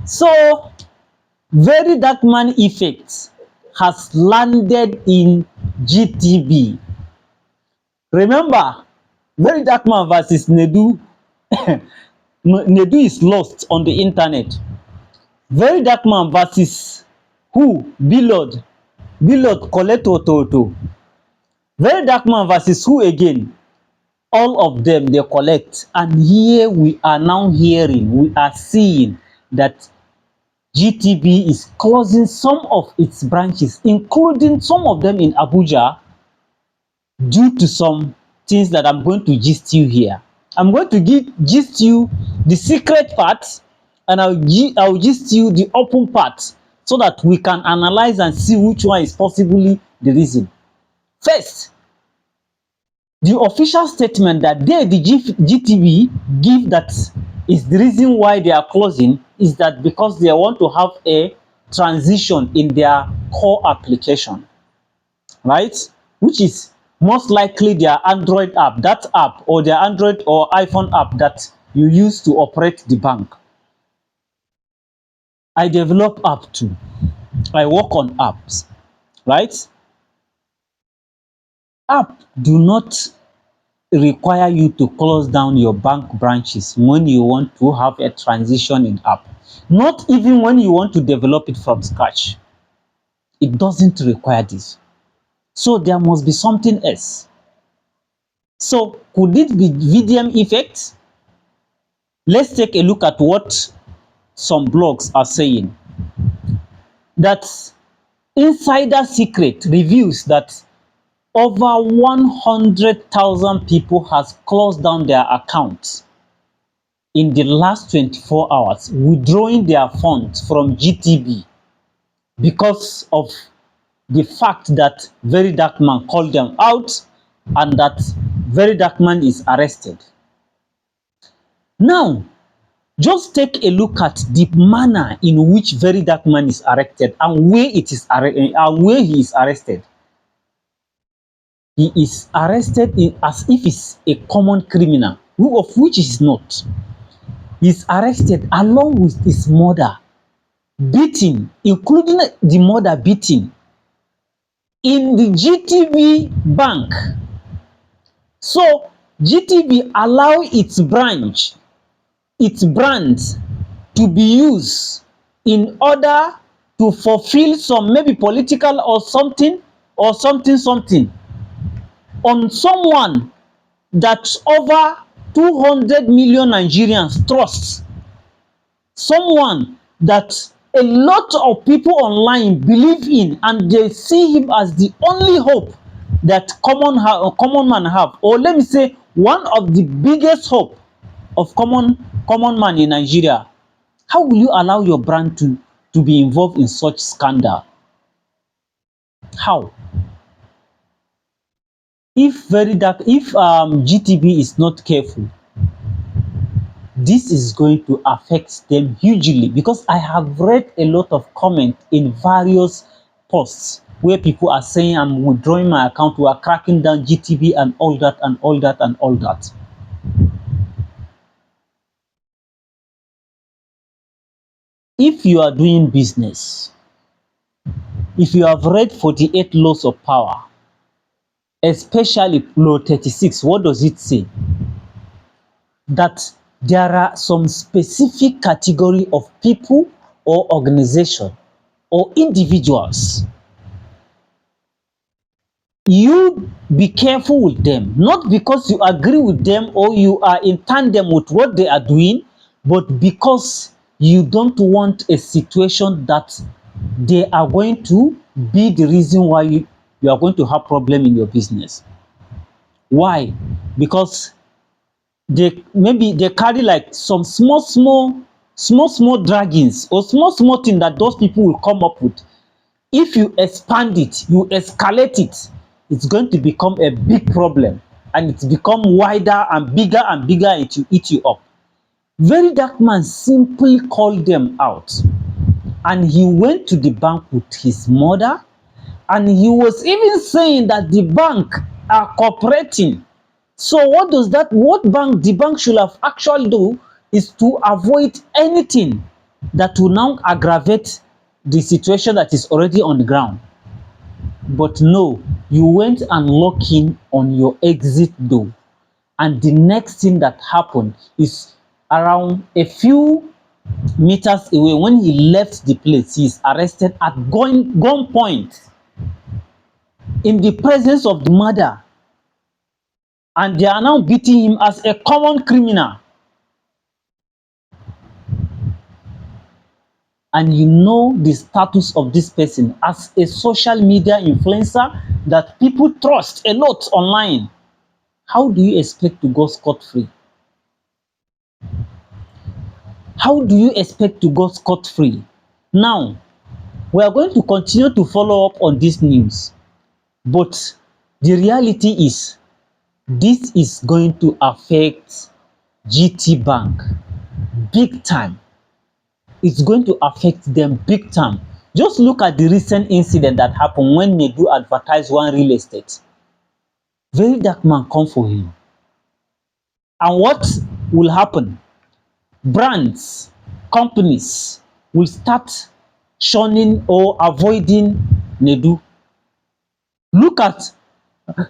So, Verydarkman effect has landed in GTB. Remember, Verydarkman versus Nedu. Nedu is lost on the internet. Verydarkman versus who? Bilod. Bilod collect Toto. Verydarkman versus who again? All of them they collect. And here we are now hearing, we are seeing that GTB is closing some of its branches, including some of them in Abuja, due to some things that I'm going to gist you here. I'm going to gist you the secret part, and I'll gist you the open part, so that we can analyze and see which one is possibly the reason. First, the official statement that the GTB give that is the reason why they are closing is that because they want to have a transition in their core application, right? Which is most likely their Android app, that app, or their Android or iPhone app that you use to operate the bank. I develop app too. I work on apps, right? App do not require you to close down your bank branches when you want to have a transition in app. Not even when you want to develop it from scratch. It doesn't require this. So there must be something else. So could it be VDM effect? Let's take a look at what some blogs are saying. That insider secret reveals that over 100,000 people has closed down their accounts in the last 24 hours, withdrawing their funds from GTB because of the fact that Verydarkman called them out and that Verydarkman is arrested. Now, just take a look at the manner in which Verydarkman is arrested and where he is arrested. He is arrested as if he's a common criminal, of which he is not. He is arrested along with his mother, beaten, including the mother beaten, in the GTB bank. So GTB allow its brand to be used in order to fulfill some maybe political or something on someone that over 200 million Nigerians trust, someone that a lot of people online believe in, and they see him as the only hope that common man have, or let me say one of the biggest hope of common man in Nigeria. How will you allow your brand to be involved in such scandal? How? If GTB is not careful, this is going to affect them hugely, because I have read a lot of comments in various posts where people are saying, I'm withdrawing my account, we are cracking down GTB and all that and all that and all that. If you are doing business, if you have read 48 laws of power, especially law 36, what does it say? That there are some specific category of people or organization or individuals. You be careful with them, not because you agree with them or you are in tandem with what they are doing, but because you don't want a situation that they are going to be the reason why you are going to have problem in your business. Why? Because maybe they carry like some small dragons or small thing that those people will come up with. If you expand it, you escalate it, it's going to become a big problem, and it's become wider and bigger, it will eat you up. Verydarkman simply called them out, and he went to the bank with his mother, and he was even saying that the bank are cooperating. So what the bank should have actually do is to avoid anything that will now aggravate the situation that is already on the ground. But no, you went and lock in on your exit door, and the next thing that happened is around a few meters away. When he left the place, he is arrested at gunpoint in the presence of the mother, and they are now beating him as a common criminal. And you know the status of this person as a social media influencer that people trust a lot online. How do you expect to go scot-free? How do you expect to go scot-free? Now, we are going to continue to follow up on this news, but the reality is this is going to affect GT Bank big time. It's going to affect them big time. Just look at the recent incident that happened when Nedu advertised one real estate. Verydarkman come for him. And what will happen? Brands, companies will start shunning or avoiding Nedu. Look at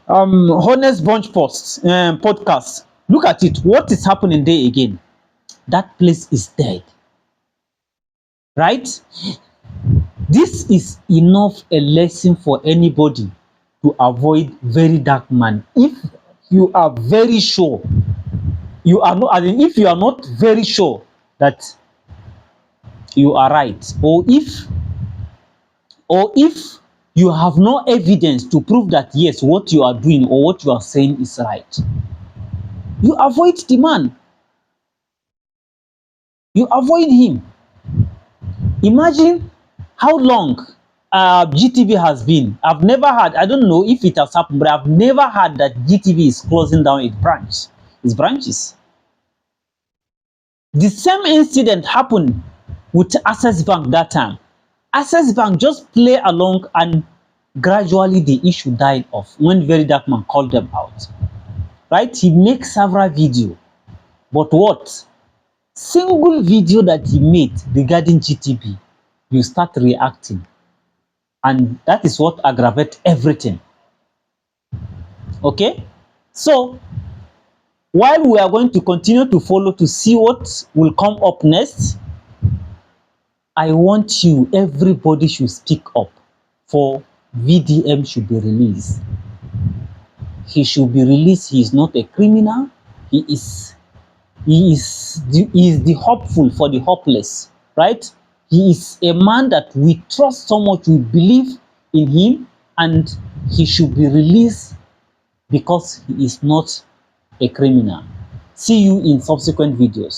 Honest Bunch podcast. Look at it. What is happening there again? That place is dead. Right? This is enough a lesson for anybody to avoid Verydarkman. If you are very sure, you are not, I mean, if you are not very sure that you are right, or if you have no evidence to prove that yes, what you are doing or what you are saying is right, you avoid the man. You avoid him. Imagine how long GTB has been. I've never heard, I don't know if it has happened, but I've never heard that GTB is closing down its branches. The same incident happened with Access Bank that time. Access Bank just play along, and gradually the issue died off when Verydarkman called them out. Right? He makes several videos, but what? Single video that he made regarding GTB, you start reacting, and that is what aggravates everything. Okay, so while we are going to continue to follow to see what will come up next, I want you, everybody should speak up for VDM should be released. He should be released. He is not a criminal. He is the hopeful for the hopeless, right? He is a man that we trust so much, we believe in him, and he should be released because he is not a criminal. See you in subsequent videos.